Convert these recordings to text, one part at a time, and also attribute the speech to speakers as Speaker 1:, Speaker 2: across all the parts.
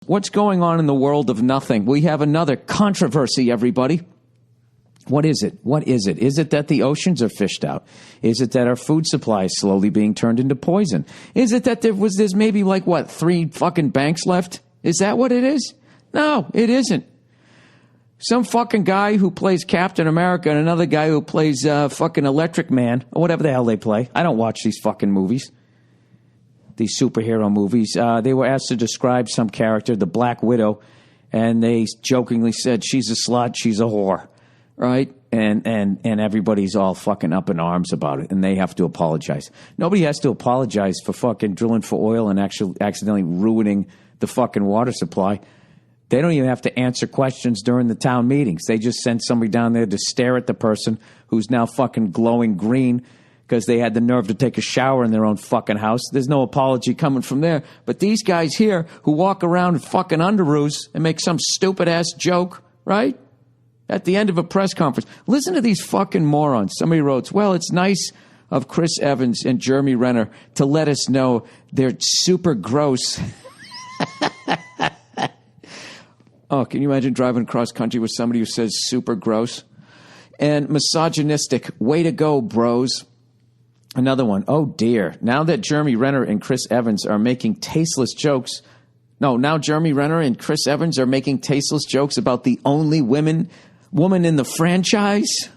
Speaker 1: What's going on in the world of nothing? We have another controversy, everybody. What is it? What is it? Is it that the oceans are fished out? Is it that our food supply is slowly being turned into poison? Is it that there's maybe 3 fucking banks left? Is that what it is? No, it isn't. Some fucking guy who plays Captain America and another guy who plays fucking Electric Man, or whatever the hell they play. I don't watch these fucking movies. These superhero movies. They were asked to describe some character, the Black Widow, and they jokingly said, she's a slut, she's a whore. Right? And everybody's all fucking up in arms about it, and they have to apologize. Nobody has to apologize for fucking drilling for oil and actually accidentally ruining the fucking water supply. They don't even have to answer questions during the town meetings. They just send somebody down there to stare at the person who's now fucking glowing green because they had the nerve to take a shower in their own fucking house. There's no apology coming from there. But these guys here who walk around in fucking underoos and make some stupid-ass joke, right? At the end of a press conference. Listen to these fucking morons. Somebody wrote, well, it's nice of Chris Evans and Jeremy Renner to let us know they're super gross. Oh, can you imagine driving across country with somebody who says super gross? And misogynistic. Way to go, bros. Another one. Oh, dear. Now that Jeremy Renner and Chris Evans are making tasteless jokes. No, now Jeremy Renner and Chris Evans are making tasteless jokes about the only woman in the franchise.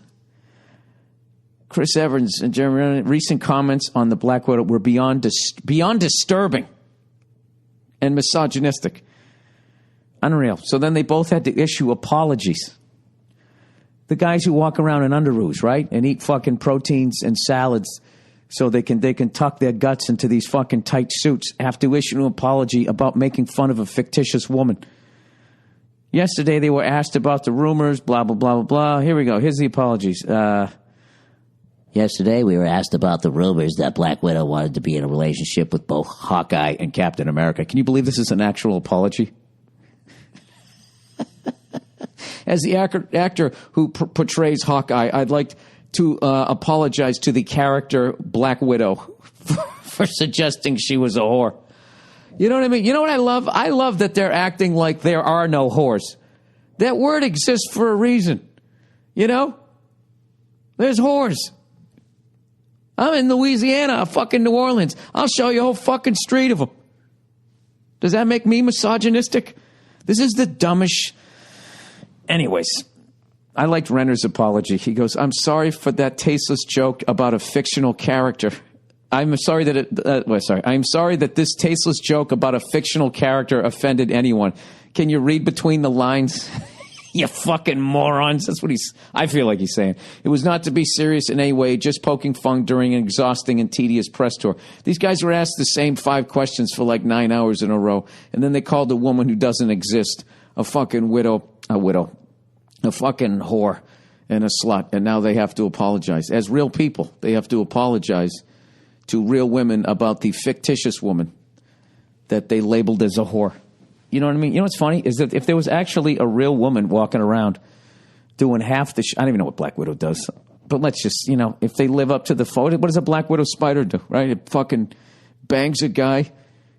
Speaker 1: Chris Evans and Jeremy Renner, recent comments on the Black Widow were beyond disturbing and misogynistic. Unreal. So then they both had to issue apologies. The guys who walk around in underoos, right, and eat fucking proteins and salads so they can tuck their guts into these fucking tight suits, have to issue an apology about making fun of a fictitious woman. Yesterday they were asked about the rumors, blah, blah, blah, blah, blah. Here we go. Here's the apologies.
Speaker 2: Yesterday we were asked about the rumors that Black Widow wanted to be in a relationship with both
Speaker 1: Hawkeye and Captain America. Can you believe this is an actual apology? As the actor who portrays Hawkeye, I'd like to apologize to the character Black Widow for suggesting she was a whore. You know what I mean? You know what I love? I love that they're acting like there are no whores. That word exists for a reason. You know? There's whores. I'm in Louisiana, fucking New Orleans. I'll show you a whole fucking street of them. Does that make me misogynistic? This is the dumbest... Anyways, I liked Renner's apology. He goes, I'm sorry for that tasteless joke about a fictional character. I'm sorry that this tasteless joke about a fictional character offended anyone. Can you read between the lines? You fucking morons. That's what I feel like he's saying. It was not to be serious in any way, just poking fun during an exhausting and tedious press tour. These guys were asked the same 5 questions for 9 hours in a row, and then they called a woman who doesn't exist a fucking a fucking whore and a slut, and now they have to apologize. As real people, they have to apologize to real women about the fictitious woman that they labeled as a whore. You know what I mean? You know what's funny is that if there was actually a real woman walking around doing half the I don't even know what Black Widow does, but let's just, if they live up to the photo, what does a Black Widow spider do, right? It fucking bangs a guy,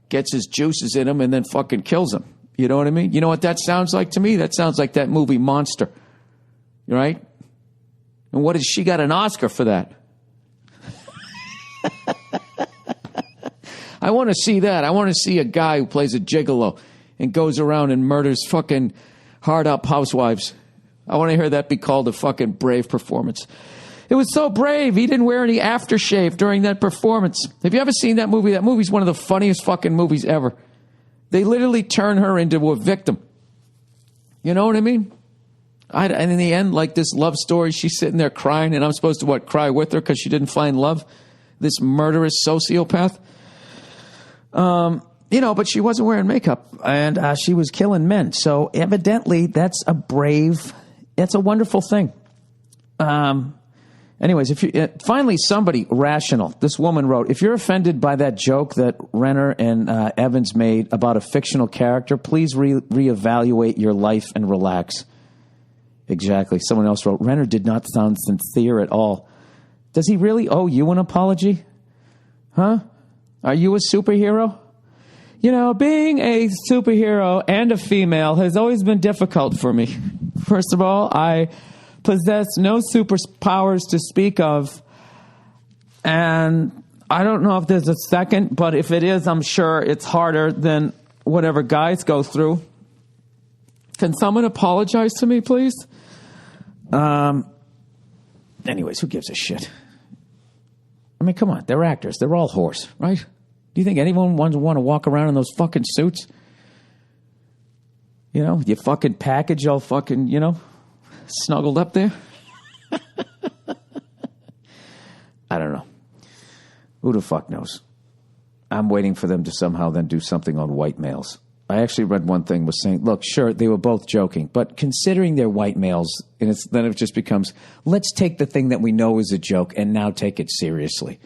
Speaker 1: gets his juices in him, and then fucking kills him. You know what I mean? You know what that sounds like to me? That sounds like that movie Monster, right? And what has she got an Oscar for that? I want to see that. I want to see a guy who plays a gigolo and goes around and murders fucking hard-up housewives. I want to hear that be called a fucking brave performance. It was so brave. He didn't wear any aftershave during that performance. Have you ever seen that movie? That movie's one of the funniest fucking movies ever. They literally turn her into a victim. You know what I mean? And in the end, this love story, she's sitting there crying, and I'm supposed to, cry with her because she didn't find love? This murderous sociopath? But she wasn't wearing makeup, and she was killing men. So evidently, that's a wonderful thing. Anyways, finally somebody rational, this woman wrote, if you're offended by that joke that Renner and Evans made about a fictional character, please reevaluate your life and relax. Exactly. Someone else wrote, Renner did not sound sincere at all. Does he really owe you an apology? Huh? Are you a superhero? You know, being a superhero and a female has always been difficult for me. First of all, I possess no superpowers to speak of. And I don't know if there's a second, but if it is, I'm sure it's harder than whatever guys go through. Can someone apologize to me, please? Anyways, who gives a shit? I mean, come on. They're actors. They're all whores, right? Do you think anyone want to walk around in those fucking suits? You know, you fucking package all fucking, you know, snuggled up there? I don't know. Who the fuck knows? I'm waiting for them to somehow then do something on white males. I actually read one thing was saying, look, sure, they were both joking, but considering they're white males, and then it just becomes, let's take the thing that we know is a joke and now take it seriously.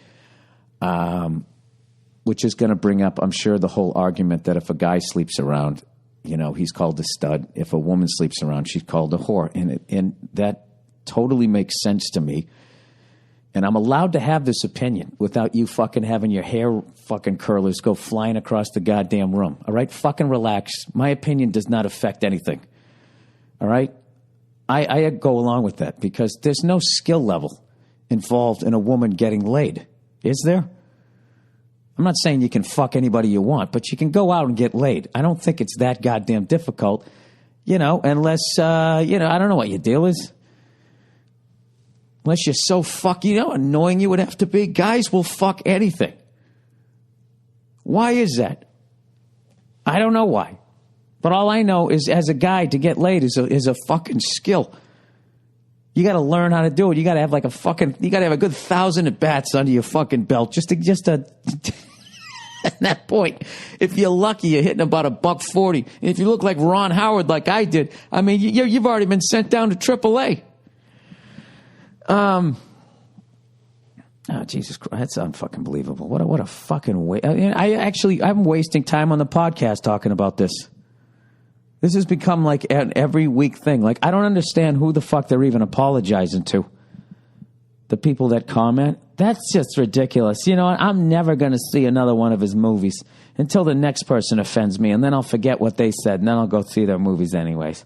Speaker 1: Which is going to bring up, I'm sure, the whole argument that if a guy sleeps around, you know, he's called a stud. If a woman sleeps around, she's called a whore. And that totally makes sense to me. And I'm allowed to have this opinion without you fucking having your hair fucking curlers go flying across the goddamn room. All right? Fucking relax. My opinion does not affect anything. All right? I go along with that because there's no skill level involved in a woman getting laid. Is there? I'm not saying you can fuck anybody you want, but you can go out and get laid. I don't think it's that goddamn difficult, you know, unless, you know, I don't know what your deal is. Unless you're so annoying you would have to be. Guys will fuck anything. Why is that? I don't know why. But all I know is as a guy to get laid is a fucking skill. You got to learn how to do it. You got to have like you got to have a good 1,000 at bats under your fucking belt just to at that point, if you're lucky, you're hitting about $140. And if you look like Ron Howard, like I did, I mean, you've already been sent down to AAA. Oh, Jesus Christ. That's unfucking believable. What a fucking waste. I'm wasting time on the podcast talking about this. This has become like an every week thing. Like, I don't understand who the fuck they're even apologizing to. The people that comment. That's just ridiculous. You know what? I'm never going to see another one of his movies until the next person offends me, and then I'll forget what they said, and then I'll go see their movies anyways.